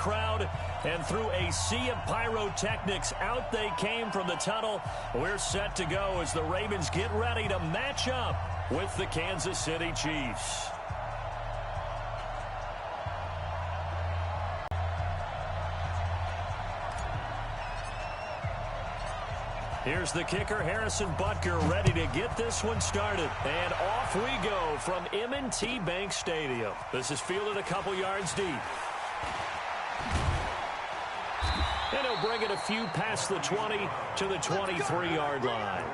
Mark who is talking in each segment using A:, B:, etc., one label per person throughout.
A: crowd, and through a sea of pyrotechnics, out they came from the tunnel. We're set to go as the Ravens get ready to match up with the Kansas City Chiefs. Here's the kicker, Harrison Butker, ready to get this one started. And off we go from M&T Bank Stadium. This is fielded a couple yards deep. And he'll bring it a few past the 20 to the 23-yard line.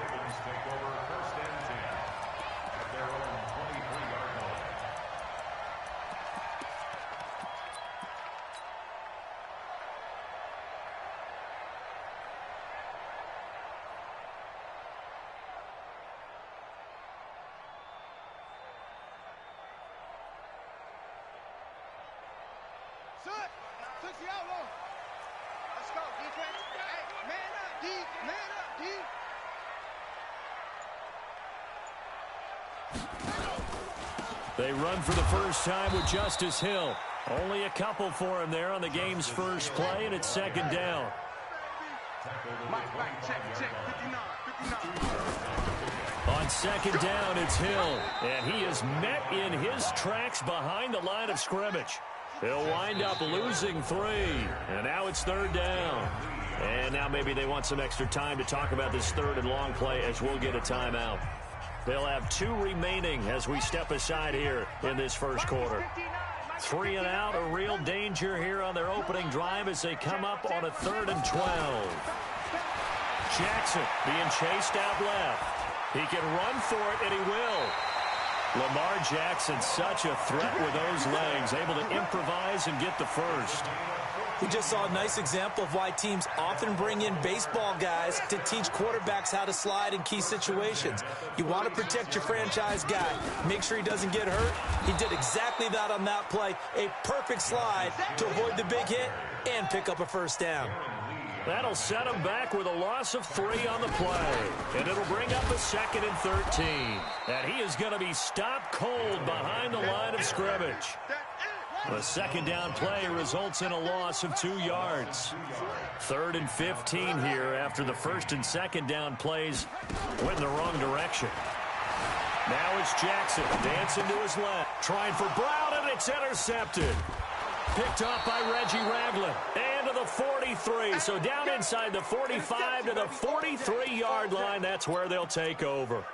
A: They run for the first time with Justice Hill. Only a couple for him there on the game's first play, and it's second down. On second down, it's Hill, and he is met in his tracks behind the line of scrimmage. He'll wind up losing 3, and now it's third down. And now maybe they want some extra time to talk about this third and long play as we'll get a timeout. They'll have 2 remaining as we step aside here in this first quarter. 3 and out, a real danger here on their opening drive as they come up on a 3rd and 12. Jackson being chased out left. He can run for it, and he will. Lamar Jackson, such a threat with those legs, able to improvise and get the first.
B: We just saw a nice example of why teams often bring in baseball guys to teach quarterbacks how to slide in key situations. You want to protect your franchise guy. Make sure he doesn't get hurt. He did exactly that on that play. A perfect slide to avoid the big hit and pick up a first down.
A: That'll set him back with a loss of 3 on the play. And it'll bring up a 2nd and 13. And he is going to be stopped cold behind the line of scrimmage. The second down play results in a loss of 2 yards. 3rd and 15 here after the 1st and 2nd down plays went in the wrong direction. Now it's Jackson dancing to his left. Trying for Brown, and it's intercepted. Picked up by Reggie Ragland. And to the 43. So down inside the 45 to the 43-yard line. That's where they'll take over.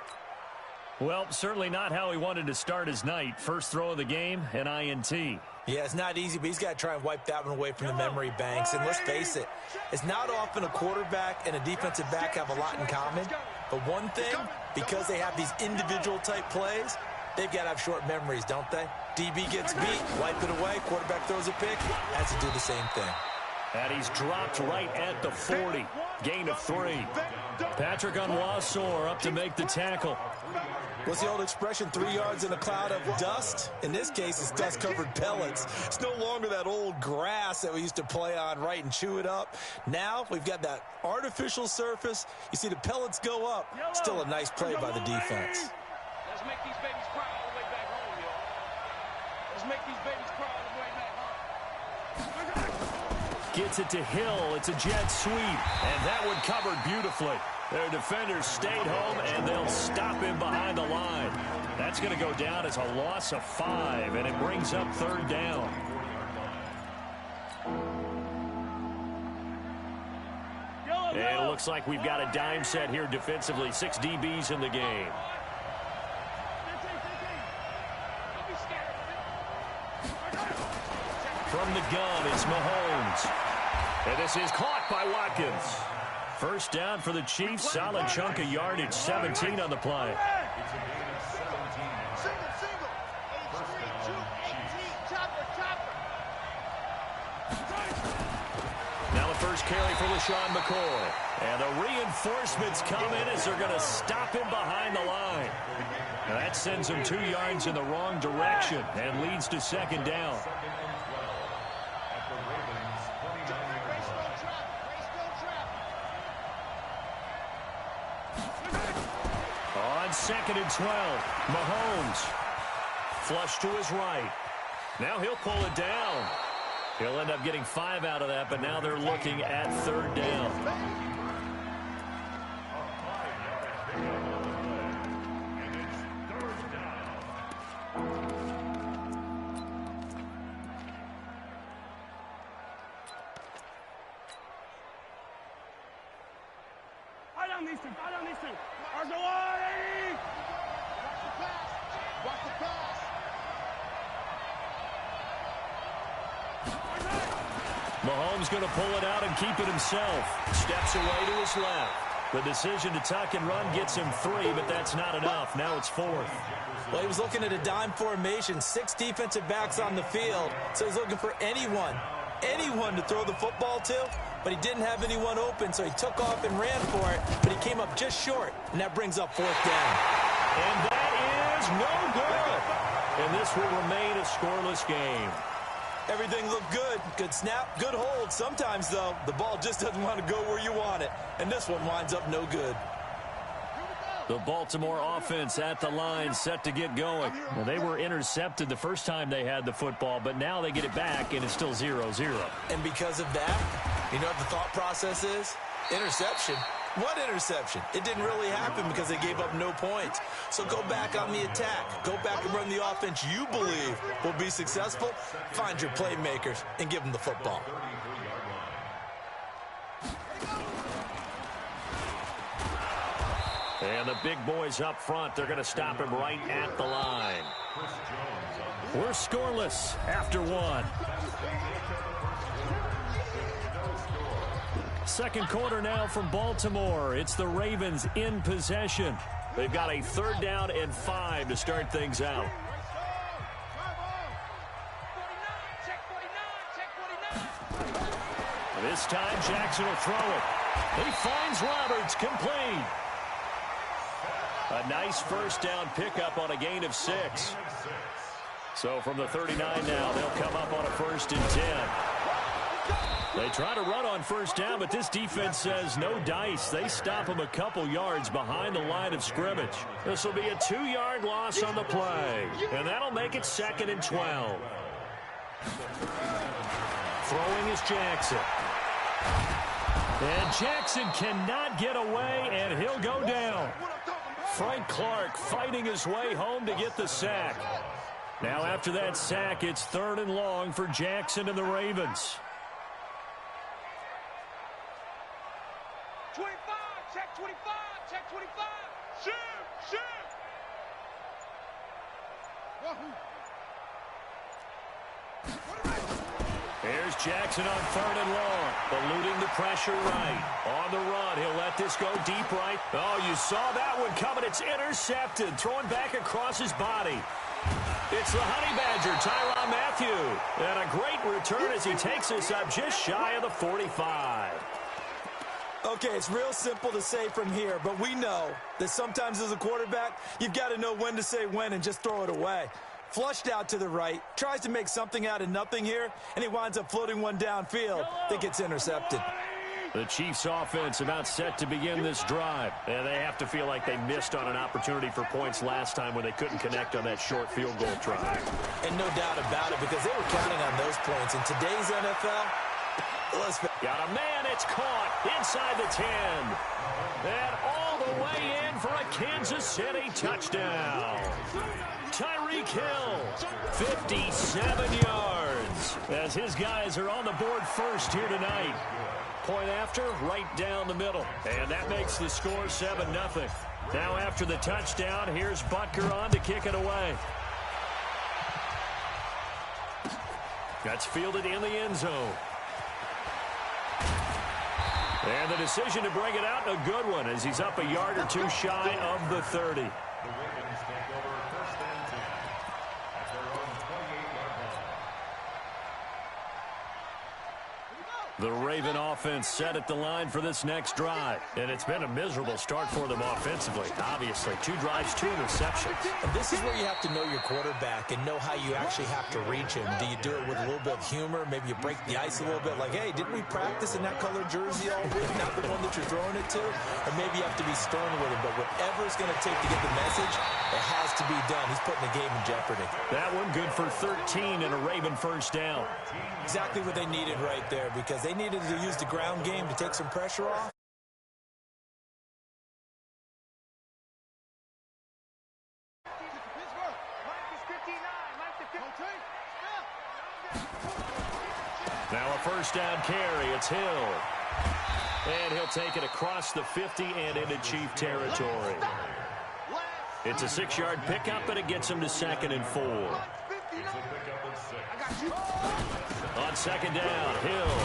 A: Well, certainly not how he wanted to start his night. First throw of the game, an INT.
B: Yeah, it's not easy, but he's got to try and wipe that one away from the memory banks. And let's face it, it's not often a quarterback and a defensive back have a lot in common. But one thing, because they have these individual type plays, they've got to have short memories, don't they? DB gets beat, wipe it away, quarterback throws a pick, has to do the same thing.
A: And he's dropped right at the 40. Gain of 3. Patrick Onwuasor up to make the tackle.
B: What's the old expression, 3 yards in a cloud of dust? In this case, it's dust-covered pellets. It's no longer that old grass that we used to play on, right, and chew it up. Now we've got that artificial surface. You see the pellets go up. Still a nice play by the defense.
C: Let's make these babies cry all the way back home, y'all. Let's make these babies cry all the way back home.
A: Gets it to Hill. It's a jet sweep. And that one covered beautifully. Their defenders stayed home, and they'll stop him behind the line. That's going to go down as a loss of 5, and it brings up 3rd down. And it looks like we've got a dime set here defensively. 6 DBs in the game. From the gun, it's Mahomes. And this is caught by Watkins. First down for the Chiefs. Solid chunk of yardage. 17 on the play. Now the first carry for LaShawn McCoy. And the reinforcements come in as they're going to stop him behind the line. And that sends him 2 yards in the wrong direction and leads to 2nd down. On 2nd and 12, Mahomes. Flush to his right. Now he'll pull it down. He'll end up getting 5 out of that, but now they're looking at 3rd down. Mahomes going to pull it out and keep it himself. Steps away to his left. The decision to tuck and run gets him 3, but that's not enough. Now it's 4th.
B: Well, he was looking at a dime formation, 6 defensive backs on the field. So he's looking for anyone to throw the football to, but he didn't have anyone open, so he took off and ran for it, but he came up just short, and that brings up 4th down.
A: And that is no good. And this will remain a scoreless game.
B: Everything looked good. Good snap, good hold. Sometimes, though, the ball just doesn't want to go where you want it. And this one winds up no good.
A: The Baltimore offense at the line, set to get going. Well, they were intercepted the first time they had the football, but now they get it back, and it's still 0-0.
B: And because of that, you know what the thought process is? Interception. What interception? It didn't really happen because they gave up no points. So go back on the attack. Go back and run the offense you believe will be successful. Find your playmakers and give them the football.
A: And the big boys up front, they're going to stop him right at the line. We're scoreless after 1. Second quarter now from Baltimore. It's the Ravens in possession. They've got a 3rd down and 5 to start things out. This time Jackson will throw it. He finds Roberts, complete. A nice first down pickup on a gain of 6. So from the 39 now, they'll come up on a 1st and 10. They try to run on 1st down, but this defense says no dice. They stop them a couple yards behind the line of scrimmage. This will be a 2-yard loss on the play, and that'll make it 2nd and 12. Throwing is Jackson. And Jackson cannot get away, and he'll go down. Frank Clark fighting his way home to get the sack. Now after that sack, it's 3rd and long for Jackson and the Ravens.
C: 25, check 25, check 25. Shoot, shoot.
A: Here's Jackson on 3rd and long, eluding the pressure right. On the run, he'll let this go deep right. Oh, you saw that one coming. It's intercepted, thrown back across his body. It's the Honey Badger, Tyrann Mathieu. And a great return as he takes us up just shy of the 45.
B: Okay, it's real simple to say from here, but we know that sometimes as a quarterback, you've got to know when to say when and just throw it away. Flushed out to the right, tries to make something out of nothing here, and he winds up floating one downfield that gets intercepted.
A: The Chiefs offense about set to begin this drive. And they have to feel like they missed on an opportunity for points last time when they couldn't connect on that short field goal try.
B: And no doubt about it, because they were counting on those points. In today's NFL,
A: got a man, it's caught inside the 10. And all the way in for a Kansas City touchdown. Tyreek Hill, 57 yards, as his guys are on the board first here tonight. Point after, right down the middle. And that makes the score 7-0. Now after the touchdown, here's Butker on to kick it away. That's fielded in the end zone. And the decision to bring it out, a good one, as he's up a yard or two shy of the 30. The Raven offense set at the line for this next drive. And it's been a miserable start for them offensively. Obviously, 2 drives, 2 interceptions.
B: And this is where you have to know your quarterback and know how you actually have to reach him. Do you do it with a little bit of humor? Maybe you break the ice a little bit like, hey, didn't we practice in that color jersey all week? Not the one that you're throwing it to? Or maybe you have to be stern with him. But whatever it's going to take to get the message, it has to be done. He's putting the game in jeopardy.
A: That one good for 13 and a Raven first down.
B: Exactly what they needed right there, because they needed to use the ground game to take some pressure off.
A: Now a first down carry. It's Hill. And he'll take it across the 50 and into Chief territory. It's a 6-yard pickup, and it gets him to 2nd and 4. On 2nd down, Hill.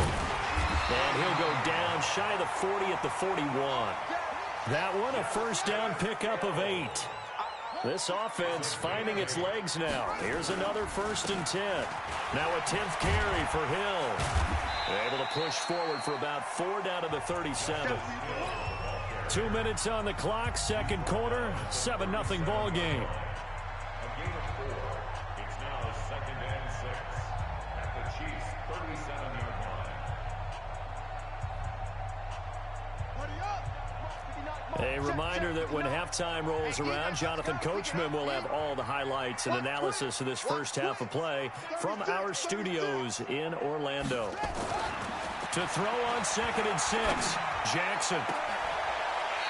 A: And he'll go down shy of the 40 at the 41. That one, a first down pickup of 8. This offense finding its legs now. Here's another 1st and 10. Now a 10th carry for Hill. Able to push forward for about 4 down to the 37. 2 minutes on the clock, second quarter, 7-0 ball game. A reminder that when halftime rolls around, Jonathan Coachman will have all the highlights and analysis of this first half of play from our studios in Orlando. To throw on 2nd and 6, Jackson.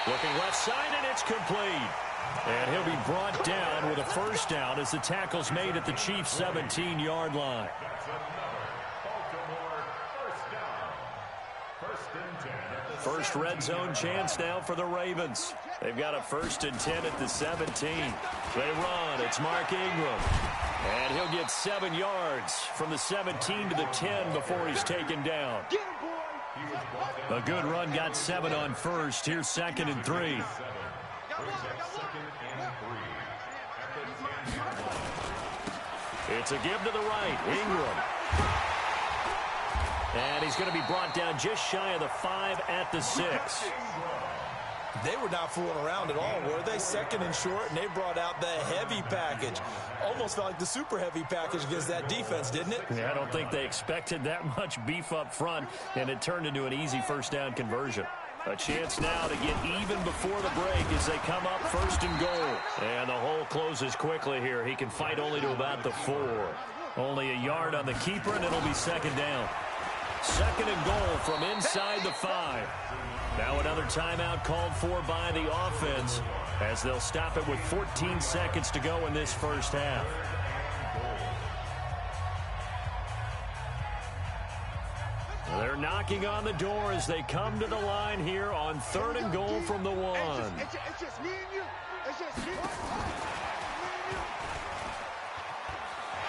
A: Looking left side, and it's complete. And he'll be brought down with a first down as the tackle's made at the Chiefs' 17-yard line. First red zone chance now for the Ravens. They've got a 1st and 10 at the 17. They run. It's Mark Ingram. And he'll get 7 yards from the 17 to the 10 before he's taken down. A good run, got 7 on first. Here's 2nd and 3. It's a give to the right. Ingram. And he's going to be brought down just shy of the 5 at the 6.
B: They were not fooling around at all, were they? 2nd and short, and they brought out the heavy package. Almost felt like the super heavy package against that defense, didn't it?
A: Yeah, I don't think they expected that much beef up front, and it turned into an easy first down conversion. A chance now to get even before the break as they come up 1st and goal. And the hole closes quickly here. He can fight only to about the 4. Only a yard on the keeper, and it'll be 2nd down. 2nd and goal from inside the 5. Now another timeout called for by the offense as they'll stop it with 14 seconds to go in this first half. They're knocking on the door as they come to the line here on 3rd and goal from the 1.
C: It's just me and you. It's just me.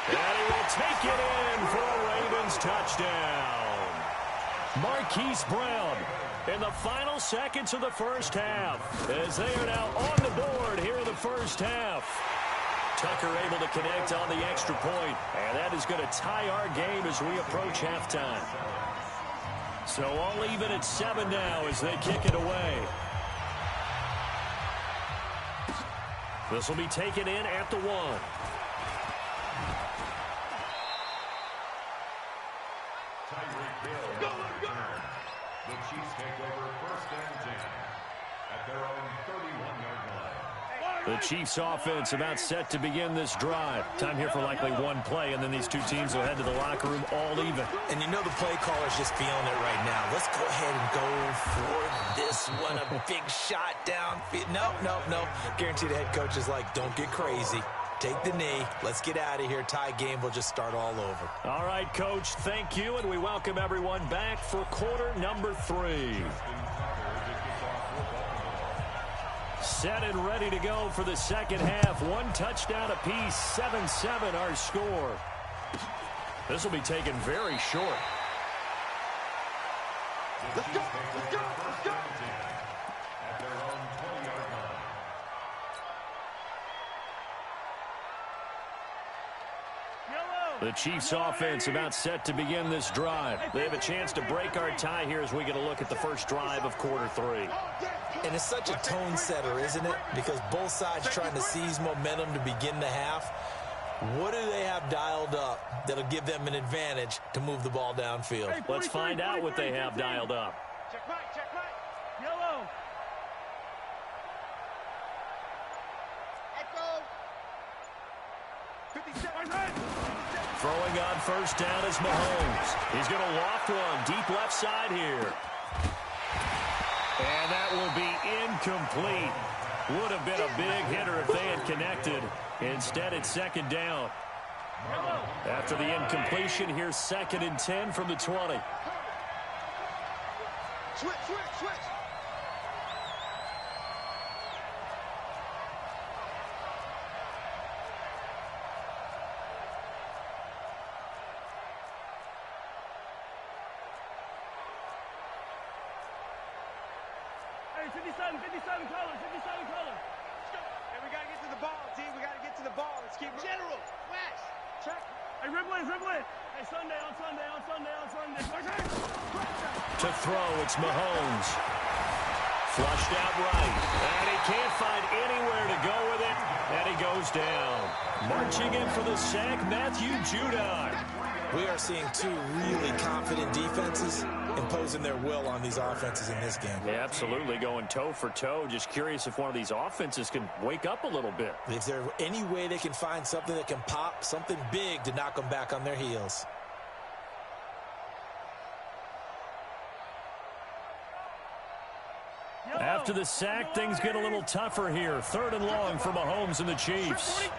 A: And he will take it in for a Ravens touchdown. Marquise Brown in the final seconds of the first half as they are now on the board here in the first half. Tucker able to connect on the extra point, and that is going to tie our game as we approach halftime. So all even at 7 now as they kick it away. This will be taken in at the 1.
D: The Chiefs take over 1st and 10 at their own 31-yard line.
A: The Chiefs offense about set to begin this drive. Time here for likely one play, and then these two teams will head to the locker room all even.
B: And you know the play caller's just feeling it right now. Let's go ahead and go for this one. A big shot down. No. Guarantee the head coach is like, don't get crazy. Take the knee. Let's get out of here. Tie game will just start all over.
A: All right, Coach, thank you, and we welcome everyone back for quarter number 3. Set and ready to go for the second half. 1 touchdown apiece, 7-7 our score. This will be taken very short.
C: Let's go.
D: At their own 20-yard line.
A: The Chiefs offense about set to begin this drive. They have a chance to break our tie here as we get a look at the first drive of quarter 3.
B: And it's such a tone setter, isn't it? Because both sides trying to seize momentum to begin the half. What do they have dialed up that'll give them an advantage to move the ball downfield?
A: Let's find out what they have dialed up.
C: Check right, check right. Yellow. Echo. 57.
A: Throwing on first down is Mahomes. He's going to loft one deep left side here. And that will be incomplete. Would have been a big hitter if they had connected. Instead, it's second down. After the incompletion, here's 2nd and 10 from the 20.
C: Switch, switch, switch. Hey, 57 colors, 57 colors. Hey, we got to get to the ball, T. We got to get to the ball. Let's keep General, West. Check. Hey, Riblin. Hey, Sunday.
A: To throw, it's Mahomes. Flushed out right. And he can't find anywhere to go with it. And he goes down. Marching in for the sack, Matthew Judon.
B: We are seeing two really confident defenses imposing their will on these offenses in this game.
A: Yeah, absolutely, going toe for toe. Just curious if one of these offenses can wake up a little bit.
B: Is there any way they can find something that can pop, something big to knock them back on their heels?
A: After the sack, things get a little tougher here. 3rd and long for Mahomes and the Chiefs.
C: 43.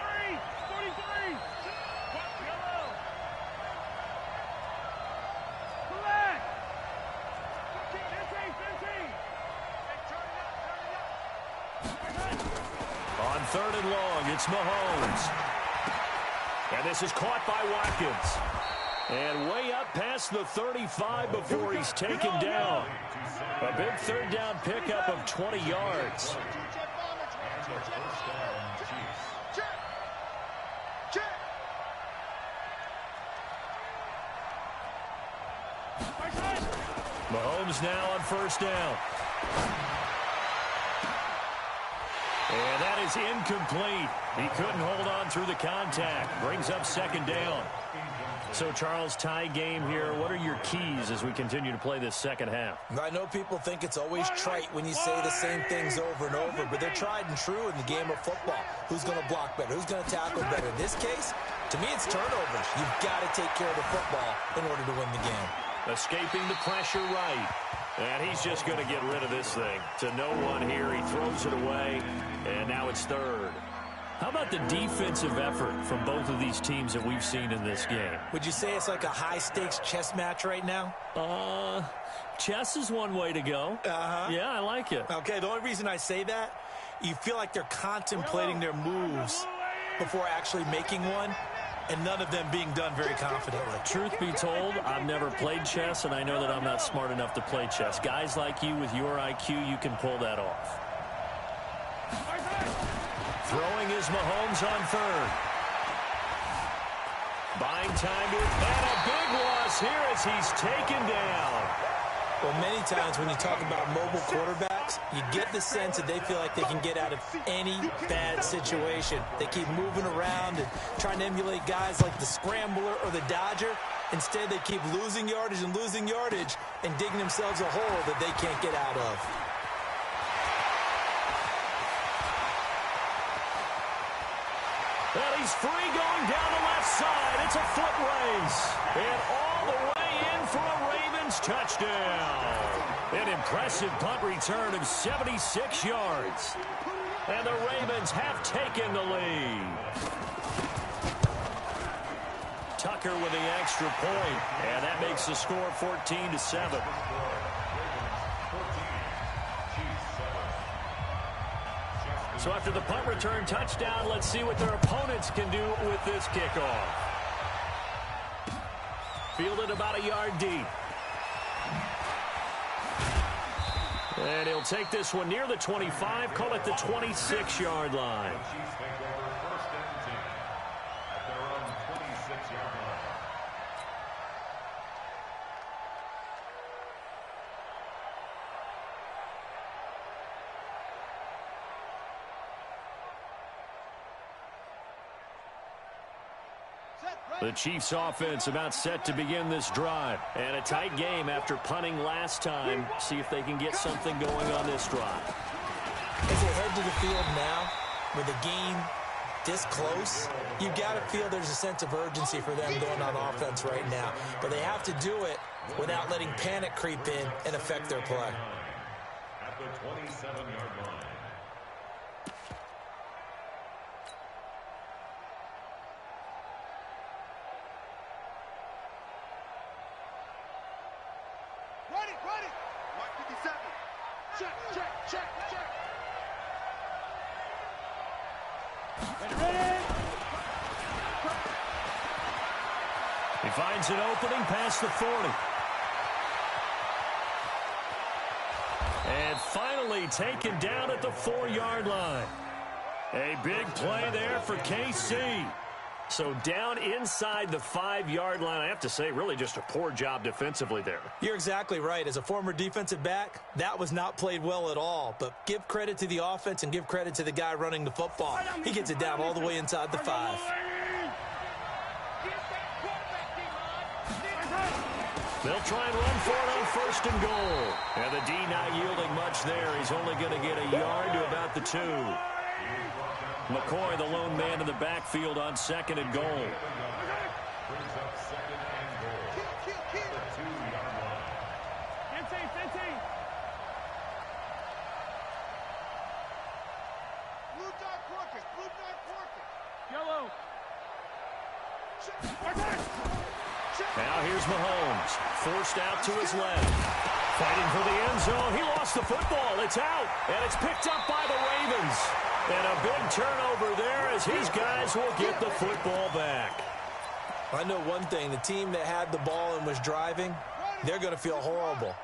A: On 3rd and long, it's Mahomes. And this is caught by Watkins. And way up past the 35 before he's taken down. A big 3rd down pickup of 20 yards. Mahomes now on first down. And that is incomplete. He couldn't hold on through the contact. Brings up 2nd down. So, Charles, tie game here. What are your keys as we continue to play this second half?
B: I know people think it's always trite when you say the same things over and over, but they're tried and true in the game of football. Who's going to block better? Who's going to tackle better? In this case, to me, it's turnovers. You've got to take care of the football in order to win the game.
A: Escaping the pressure right. And he's just going to get rid of this thing. To no one here. He throws it away. And now it's 3rd. How about the defensive effort from both of these teams that we've seen in this game?
B: Would you say it's like a high-stakes chess match right now?
A: Chess is one way to go. Yeah, I like it.
B: Okay, the only reason I say that, you feel like they're contemplating their moves before actually making one, and none of them being done very confidently.
A: Truth be told, I've never played chess, and I know that I'm not smart enough to play chess. Guys like you with your IQ, you can pull that off. Throwing is Mahomes on 3rd. Buying time to it, and a big loss here as he's taken down.
B: Well, many times when you talk about mobile quarterbacks, you get the sense that they feel like they can get out of any bad situation. They keep moving around and trying to emulate guys like the scrambler or the dodger. Instead, they keep losing yardage and digging themselves a hole that they can't get out of.
A: Well, he's free going down the left side. It's a foot race. And all the way in for a Ravens touchdown. An impressive punt return of 76 yards. And the Ravens have taken the lead. Tucker with the extra point. And that makes the score 14-7. So after the punt return touchdown, let's see what their opponents can do with this kickoff. Fielded about a yard deep. And he'll take this one near the 25, call it the 26-yard line. The Chiefs offense about set to begin this drive. And a tight game after punting last time. See if they can get something going on this drive.
B: As they head to the field now, with the game this close, you've got to feel there's a sense of urgency for them going on offense right now. But they have to do it without letting panic creep in and affect their play.
D: At the 27-yard line.
C: Ready. Mark 57. Check. Ready.
A: He finds an opening past the 40. And finally taken down at the 4-yard line. A big play there for KC. So down inside the 5-yard line, I have to say, really just a poor job defensively there.
B: You're exactly right. As a former defensive back, that was not played well at all. But give credit to the offense and give credit to the guy running the football. He gets it down all the way inside the 5.
A: They'll try and run for it on 1st and goal. And the D not yielding much there. He's only going to get a yard to about the 2. McCoy, the lone man in the backfield on 2nd and goal.
D: Brings up 2nd and goal. The 2-yard line.
C: Blue dot quarter.
A: Yellow. Now here's Mahomes. Forced out to his left. Fighting for the end zone. He lost the football. It's out. And it's picked up by the Ravens. And a big turnover there as his guys will get the football back.
B: I know one thing. The team that had the ball and was driving, they're going to feel horrible.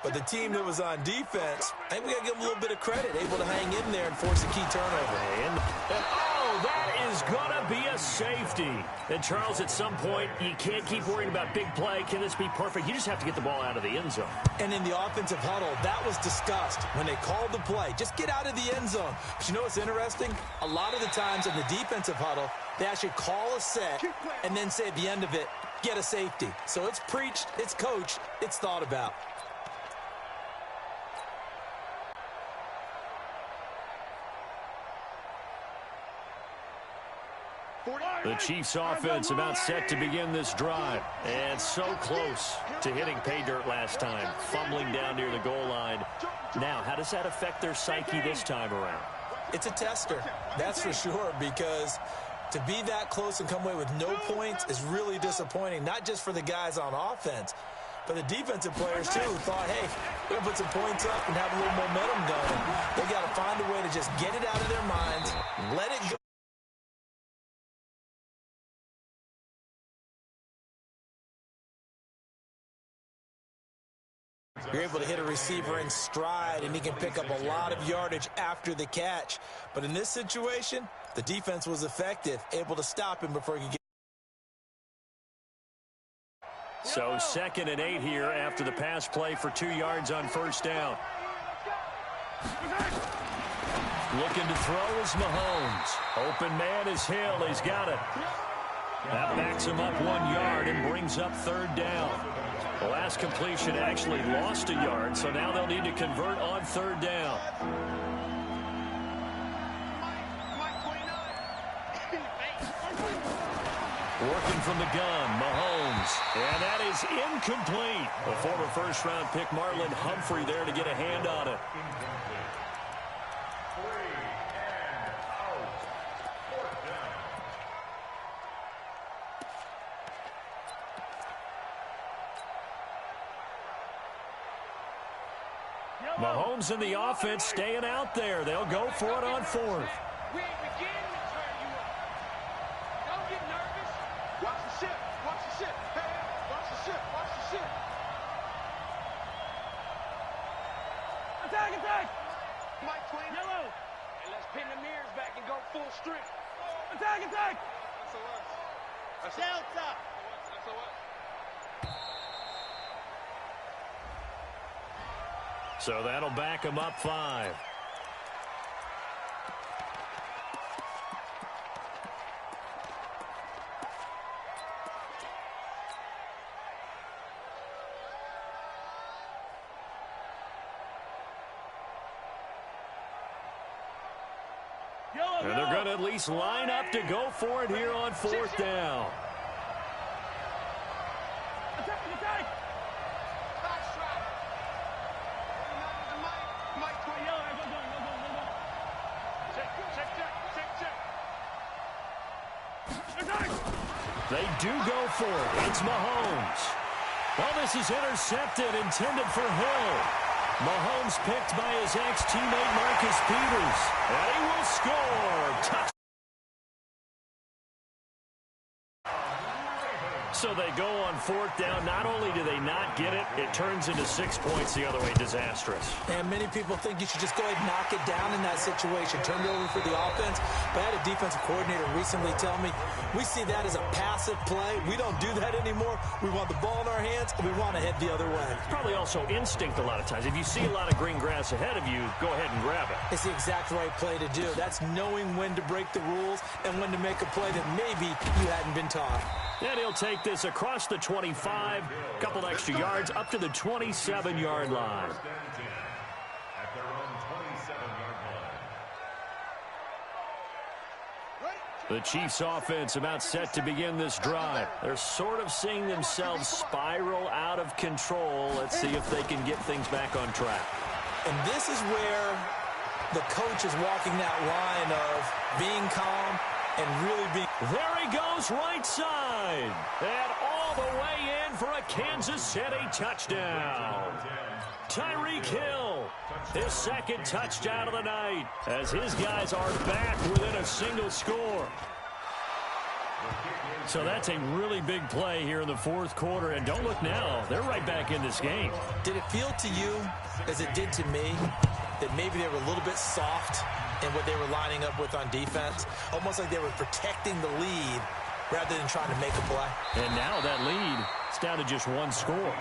B: But the team that was on defense, I think we got to give them a little bit of credit, able to hang in there and force a key turnover.
A: And oh, that is going to be a safety. And, Charles, at some point, you can't keep worrying about big play. Can this be perfect? You just have to get the ball out of the end zone.
B: And in the offensive huddle, that was discussed when they called the play. Just get out of the end zone. But you know what's interesting? A lot of the times in the defensive huddle, they actually call a set and then say at the end of it, get a safety. So it's preached, it's coached, it's thought about.
A: The Chiefs offense about set to begin this drive. And so close to hitting pay dirt last time. Fumbling down near the goal line. Now, how does that affect their psyche this time around?
B: It's a tester, that's for sure, because to be that close and come away with no points is really disappointing, not just for the guys on offense, but the defensive players, too, who thought, hey, we're going to put some points up and have a little momentum going. They got to find a way to just get it out of their minds, let it go. You're able to hit a receiver in stride, and he can pick up a lot of yardage after the catch. But in this situation, the defense was effective, able to stop him before he could get.
A: So 2nd and 8 here after the pass play for 2 yards on 1st down. Looking to throw is Mahomes. Open man is Hill. He's got it. That backs him up 1 yard and brings up 3rd down. The last completion actually lost a yard, so now they'll need to convert on 3rd down. Working from the gun, Mahomes. And that is incomplete. The former first-round pick, Marlon Humphrey, there to get a hand on it. Mahomes and the offense staying out there. They'll go for it on 4th.
C: We ain't beginning to turn you up. Don't get nervous. Watch the ship. Watch the ship. Hey, watch the ship. Watch the ship. Attack. Mike Twain. Yellow. And let's pin the mirrors back and go full strength. Attack. That's Delta. That's a what?
A: So that'll back him up 5. And they're going to at least line up to go for it here on fourth down. They do go for it. It's Mahomes. Well, this is intercepted, intended for Hill. Mahomes picked by his ex-teammate Marcus Peters. And he will score. Touchdown. So they go on fourth down. Not only do they not get it, it turns into 6 points the other way. Disastrous.
B: And many people think you should just go ahead and knock it down in that situation. Turn it over for the offense. But I had a defensive coordinator recently tell me, we see that as a passive play. We don't do that anymore. We want the ball in our hands, and we want to head the other way.
A: It's probably also instinct a lot of times. If you see a lot of green grass ahead of you, go ahead and grab it.
B: It's the exact right play to do. That's knowing when to break the rules and when to make a play that maybe you hadn't been taught.
A: And he'll take this across the 25, a couple extra yards, up to the 27-yard line.
D: At their own 27-yard line.
A: The Chiefs offense about set to begin this drive. They're sort of seeing themselves spiral out of control. Let's see if they can get things back on track.
B: And this is where the coach is walking that line of being calm and really being...
A: There he goes, right side. And all the way in for a Kansas City touchdown. Tyreek Hill, his second touchdown of the night, as his guys are back within a single score. So that's a really big play here in the fourth quarter. And don't look now, they're right back in this game.
B: Did it feel to you, as it did to me, that maybe they were a little bit soft in what they were lining up with on defense? Almost like they were protecting the lead rather than trying to make a play.
A: And now that lead is down to just one score.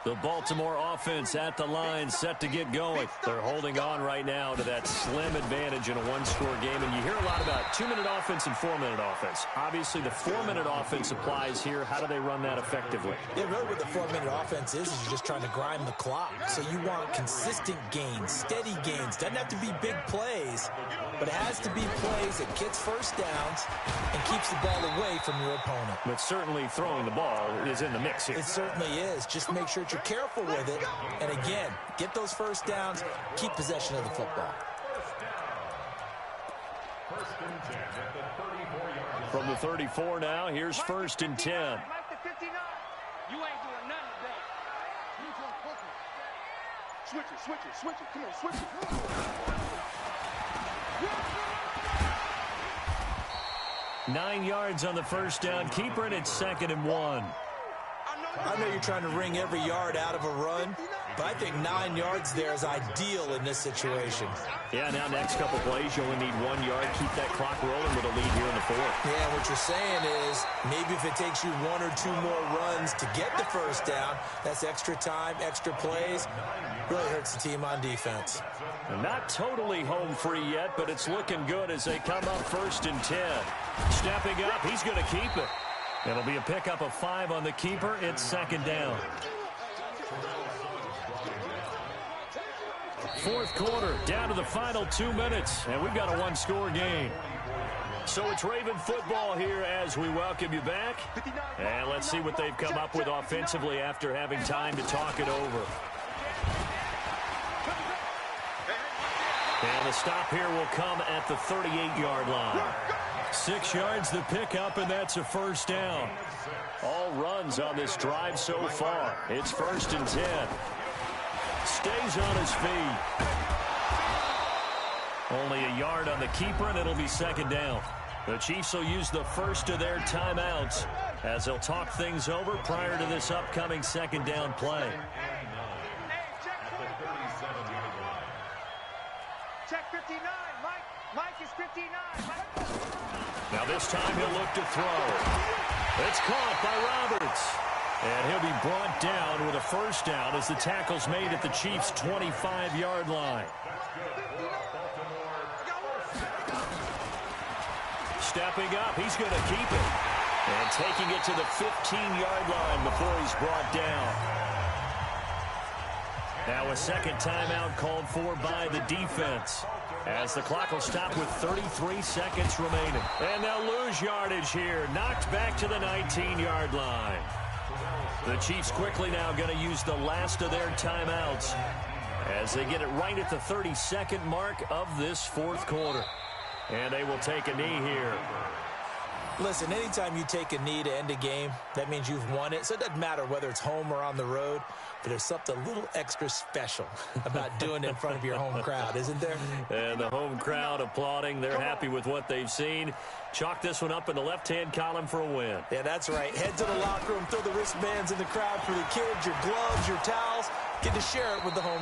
A: The Baltimore offense at the line, set to get going. They're holding on right now to that slim advantage in a one-score game. And you hear a lot about 2-minute offense and 4-minute offense. Obviously, the 4-minute offense applies here. How do they run that effectively?
B: Yeah, really what the 4-minute offense is you're just trying to grind the clock. So you want consistent gains, steady gains. Doesn't have to be big plays, but it has to be plays that gets first downs and keeps the ball away from your opponent.
A: But certainly throwing the ball is in the mix here.
B: It certainly is. Just make sure you're careful with it. And again, get those first downs, keep possession of the football.
A: From the 34 now, here's 1st and 10.
C: You ain't doing nothing today. Switch it. Come on, switch it.
A: 9 yards on the first down. Keeper, and it's 2nd and 1.
B: I know you're trying to wring every yard out of a run, but I think 9 yards there is ideal in this situation.
A: Yeah, now next couple plays, you only need 1 yard. Keep that clock rolling with a lead here in the fourth.
B: Yeah, what you're saying is maybe if it takes you 1 or 2 more runs to get the first down, that's extra time, extra plays. Really hurts the team on defense.
A: Not totally home free yet, but it's looking good as they come up 1st and 10. Stepping up, he's going to keep it. It'll be a pickup of 5 on the keeper. It's 2nd down. Fourth quarter, down to the final 2 minutes, and we've got a one-score game. So it's Raven football here as we welcome you back. And let's see what they've come up with offensively after having time to talk it over. And the stop here will come at the 38-yard line. 6 yards the pickup, and that's a first down. All runs on this drive so far. It's 1st and 10. Stays on his feet. Only a yard on the keeper, and it'll be 2nd down. The Chiefs will use the first of their timeouts as they'll talk things over prior to this upcoming 2nd down play.
C: Check 59. Mike is 59.
A: Now this time he'll look to throw. It's caught by Roberts. And he'll be brought down with a first down as the tackle's made at the Chiefs' 25-yard line. Stepping up, he's going to keep it. And taking it to the 15-yard line before he's brought down. Now a second timeout called for by the defense, as the clock will stop with 33 seconds remaining. And they'll lose yardage here. Knocked back to the 19-yard line. The Chiefs quickly now going to use the last of their timeouts as they get it right at the 32nd mark of this fourth quarter. And they will take a knee here.
B: Listen, anytime you take a knee to end a game, that means you've won it. So it doesn't matter whether it's home or on the road, but there's something a little extra special about doing it in front of your home crowd, isn't there?
A: And the home crowd applauding. They're happy with what they've seen. Chalk this one up in the left-hand column for a win.
B: Yeah, that's right. Head to the locker room, throw the wristbands in the crowd for the kids, your gloves, your towels. Get to share it with the home.